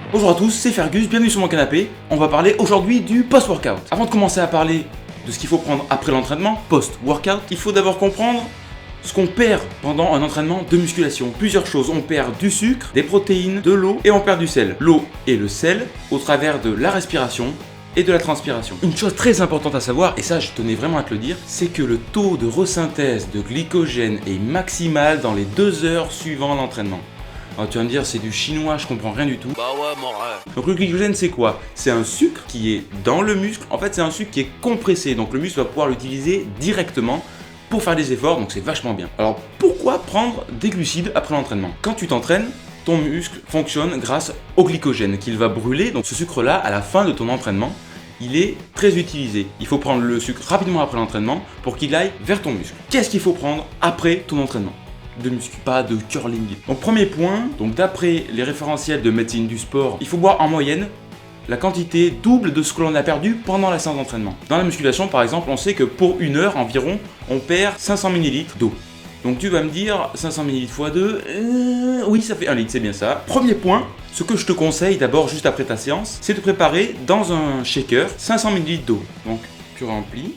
Bonjour à tous, c'est Fergus, bienvenue sur mon canapé. On va parler aujourd'hui du post-workout. Avant de commencer à parler de ce qu'il faut prendre après l'entraînement, post-workout, il faut d'abord comprendre ce qu'on perd pendant un entraînement de musculation. Plusieurs choses, on perd du sucre, des protéines, de l'eau et on perd du sel. L'eau et le sel au travers de la respiration et de la transpiration. Une chose très importante à savoir, et ça je tenais vraiment à te le dire, c'est que le taux de resynthèse de glycogène est maximal dans les 2 heures suivant l'entraînement. Alors tu vas me dire c'est du chinois, je comprends rien du tout. Bah ouais mon rêve. Donc le glycogène c'est quoi? C'est un sucre qui est dans le muscle, en fait c'est un sucre qui est compressé, donc le muscle va pouvoir l'utiliser directement pour faire des efforts, donc c'est vachement bien. Alors pourquoi prendre des glucides après l'entraînement? Quand tu t'entraînes, ton muscle fonctionne grâce au glycogène qu'il va brûler, donc ce sucre là à la fin de ton entraînement, il est très utilisé. Il faut prendre le sucre rapidement après l'entraînement pour qu'il aille vers ton muscle. Qu'est-ce qu'il faut prendre après ton entraînement de muscu, pas de curling? Donc premier point, donc d'après les référentiels de médecine du sport, il faut boire en moyenne la quantité double de ce que l'on a perdu pendant la séance d'entraînement. Dans la musculation par exemple, on sait que pour 1 heure environ, on perd 500 ml d'eau. Donc tu vas me dire 500 ml x 2, oui ça fait 1 litre, c'est bien ça. Premier point, ce que je te conseille d'abord juste après ta séance, c'est de préparer dans un shaker 500 ml d'eau. Donc tu remplis,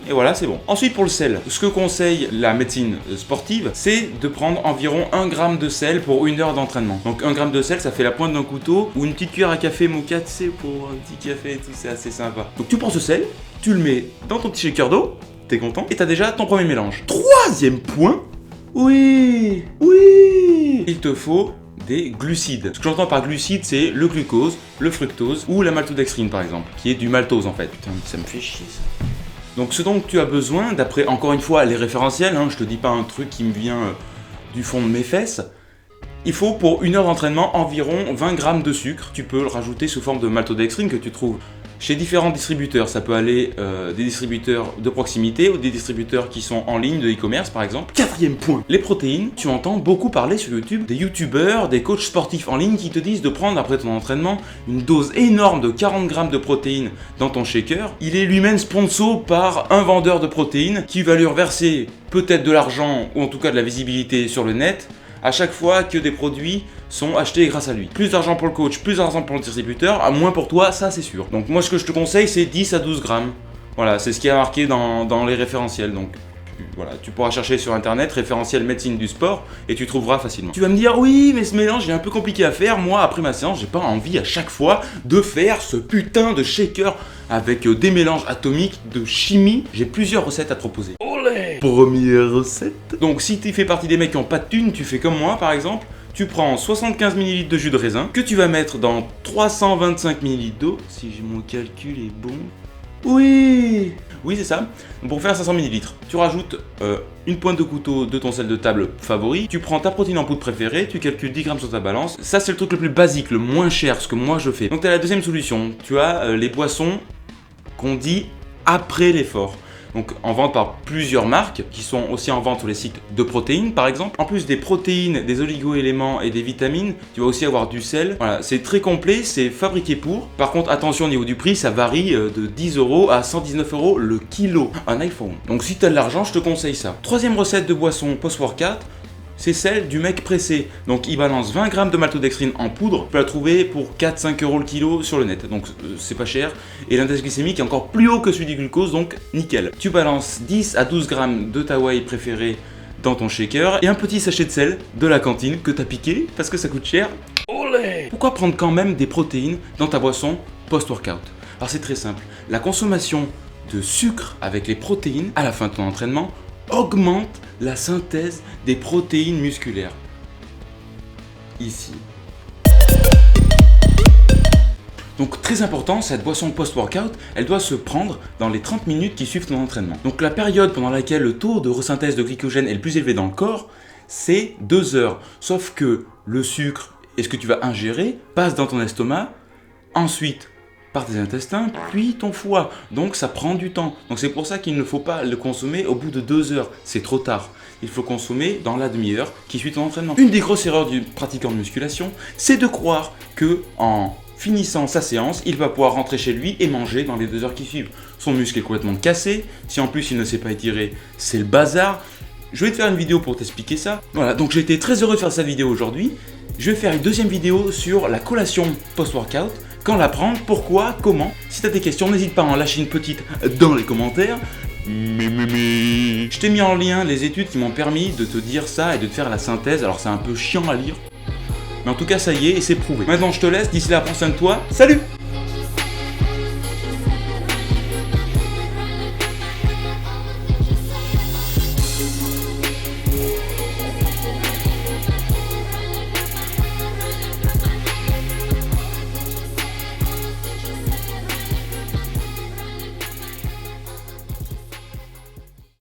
et voilà c'est bon. Ensuite pour le sel, ce que conseille la médecine sportive, c'est de prendre environ 1 g de sel pour 1 heure d'entraînement. Donc 1 g de sel, ça fait la pointe d'un couteau, ou une petite cuillère à café moka, tu sais, pour un petit café et tout, c'est assez sympa. Donc tu prends ce sel, tu le mets dans ton petit shaker d'eau, t'es content, et t'as déjà ton premier mélange. Troisième point, oui, il te faut des glucides. Ce que j'entends par glucides, c'est le glucose, le fructose ou la maltodextrine par exemple, qui est du maltose en fait. Putain, ça me fait chier ça. Donc ce dont tu as besoin, d'après encore une fois les référentiels, je te dis pas un truc qui me vient du fond de mes fesses, il faut pour 1 heure d'entraînement environ 20 g de sucre. Tu peux le rajouter sous forme de maltodextrine que tu trouves chez différents distributeurs. Ça peut aller des distributeurs de proximité ou des distributeurs qui sont en ligne de e-commerce par exemple. Quatrième point, les protéines. Tu entends beaucoup parler sur YouTube des youtubeurs, des coachs sportifs en ligne qui te disent de prendre après ton entraînement une dose énorme de 40 g de protéines dans ton shaker. Il est lui-même sponsor par un vendeur de protéines qui va lui reverser peut-être de l'argent ou en tout cas de la visibilité sur le net à chaque fois que des produits sont achetés grâce à lui. Plus d'argent pour le coach, plus d'argent pour le distributeur, à moins pour toi, ça c'est sûr. Donc moi ce que je te conseille c'est 10 à 12 grammes. Voilà, c'est ce qui est marqué dans les référentiels. Donc voilà, tu pourras chercher sur internet référentiel médecine du sport et tu trouveras facilement. Tu vas me dire oui mais ce mélange il est un peu compliqué à faire. Moi après ma séance j'ai pas envie à chaque fois de faire ce putain de shaker avec des mélanges atomiques de chimie. J'ai plusieurs recettes à te proposer. Olé. Première recette. Donc si tu fais partie des mecs qui ont pas de thunes, tu fais comme moi par exemple. Tu prends 75 ml de jus de raisin que tu vas mettre dans 325 ml d'eau. Si mon calcul est bon. Oui, c'est ça. Pour faire 500 ml, tu rajoutes une pointe de couteau de ton sel de table favori. Tu prends ta protéine en poudre préférée, tu calcules 10 grammes sur ta balance. Ça, c'est le truc le plus basique, le moins cher, ce que moi je fais. Donc, tu as la deuxième solution. Tu as les boissons qu'on dit après l'effort. Donc en vente par plusieurs marques qui sont aussi en vente sur les sites de protéines par exemple. En plus des protéines, des oligo-éléments et des vitamines, tu vas aussi avoir du sel. Voilà, c'est très complet, c'est fabriqué pour. Par contre attention au niveau du prix, ça varie de 10 € à 119 € le kilo. Un iPhone. Donc si tu as de l'argent, je te conseille ça. Troisième recette de boisson post-workout, c'est celle du mec pressé. Donc il balance 20 g de maltodextrine en poudre. Tu peux la trouver pour 4-5 € le kilo sur le net. Donc c'est pas cher. Et l'index glycémique est encore plus haut que celui du glucose, donc nickel. Tu balances 10 à 12 g de ta whey préférée dans ton shaker et un petit sachet de sel de la cantine que t'as piqué parce que ça coûte cher. Olé. Pourquoi prendre quand même des protéines dans ta boisson post-workout? Alors c'est très simple. La consommation de sucre avec les protéines à la fin de ton entraînement augmente la synthèse des protéines musculaires. Ici. Donc très important, cette boisson post-workout, elle doit se prendre dans les 30 minutes qui suivent ton entraînement. Donc la période pendant laquelle le taux de resynthèse de glycogène est le plus élevé dans le corps, c'est 2 heures. Sauf que le sucre et ce que tu vas ingérer passe dans ton estomac, ensuite par tes intestins, puis ton foie. Donc ça prend du temps. Donc c'est pour ça qu'il ne faut pas le consommer au bout de 2 heures. C'est trop tard. Il faut consommer dans la demi-heure qui suit ton entraînement. Une des grosses erreurs du pratiquant de musculation, c'est de croire que en finissant sa séance, il va pouvoir rentrer chez lui et manger dans les 2 heures qui suivent. Son muscle est complètement cassé. Si en plus il ne sait pas étirer, c'est le bazar. Je vais te faire une vidéo pour t'expliquer ça. Voilà, donc j'ai été très heureux de faire cette vidéo aujourd'hui. Je vais faire une deuxième vidéo sur la collation post-workout, quand la prendre, pourquoi, comment. Si tu as des questions, n'hésite pas à en lâcher une petite dans les commentaires. Je t'ai mis en lien les études qui m'ont permis de te dire ça et de te faire la synthèse. Alors c'est un peu chiant à lire, mais en tout cas ça y est et c'est prouvé. Maintenant je te laisse, d'ici là prends soin de toi, salut!